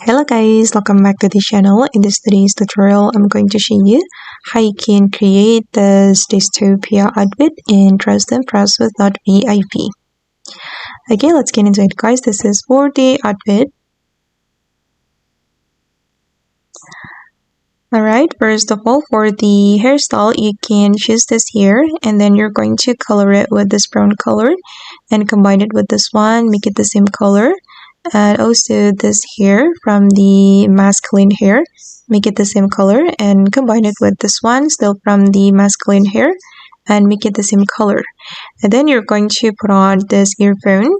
Hello guys, welcome back to the channel. In this today's tutorial, I'm going to show you how you can create this dystopia outfit in Trust and Press without VIP. Okay, let's get into it guys. This is for the outfit. Alright, first of all, for the hairstyle, you can choose this here and then you're going to color it with this brown color and combine it with this one, make it the same color. And also this hair from the masculine hair, make it the same color and combine it with this one still from the masculine hair and make it the same color. And then you're going to put on this earphone.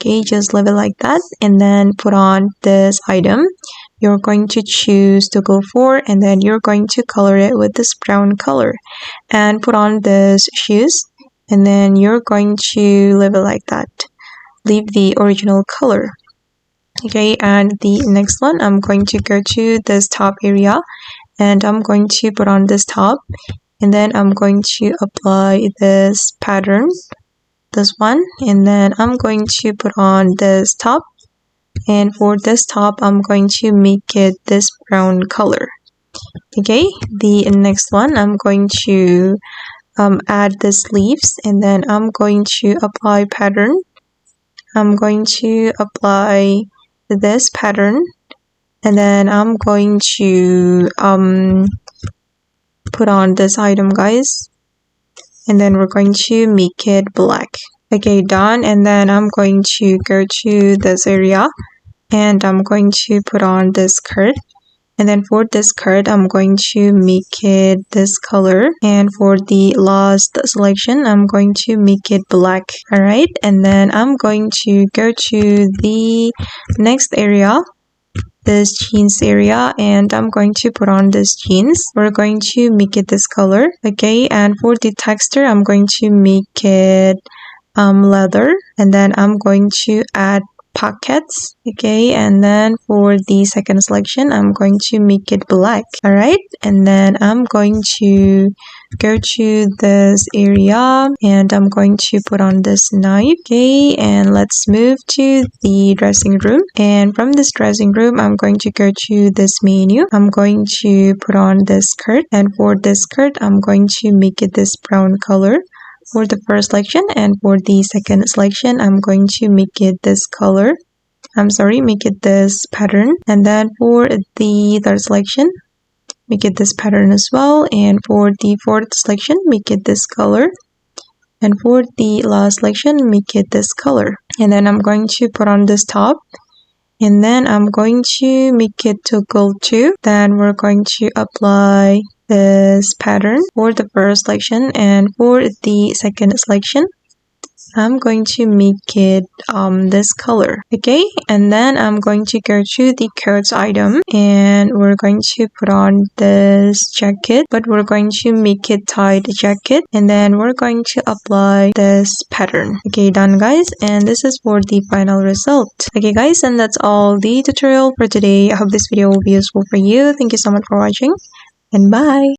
Okay, just leave it like that and then put on this item you're going to choose to go for, and then you're going to color it with this brown color and put on this shoes, and then you're going to leave it like that, leave the original color. Okay, and the next one, I'm going to go to this top area and I'm going to put on this top, and then I'm going to apply this pattern, this one, and then I'm going to put on this top, and for this top I'm going to make it this brown color. Okay, the next one, I'm going to add the sleeves, and then I'm going to apply pattern. I'm going to apply this pattern, and then I'm going to put on this item guys, and then we're going to make it black. Okay, done. And then I'm going to go to this area and I'm going to put on this skirt, and then for this skirt I'm going to make it this color, and for the last selection I'm going to make it black. Alright, and then I'm going to go to the next area, this jeans area, and I'm going to put on this jeans. We're going to make it this color. Okay, and for the texture I'm going to make it leather, and then I'm going to add pockets. Okay, and then for the second selection I'm going to make it black. Alright, and then I'm going to go to this area and I'm going to put on this knife. Okay, and let's move to the dressing room, and from this dressing room I'm going to go to this menu. I'm going to put on this skirt, and for this skirt I'm going to make it this brown color for the first selection, and for the second selection I'm going to make it this color, make it this pattern, and then for the third selection make it this pattern as well, and for the fourth selection make it this color, and for the last selection make it this color. And then I'm going to put on this top, and then I'm going to make it to gold too. Then we're going to apply this pattern for the first selection, and for the second selection I'm going to make it this color. Okay, and then I'm going to go to the coats item and we're going to put on this jacket, but we're going to make it tight jacket, and then we're going to apply this pattern. Okay, done guys, and this is for the final result. Okay guys, and that's all the tutorial for today. I hope this video will be useful for you. Thank you so much for watching, and bye.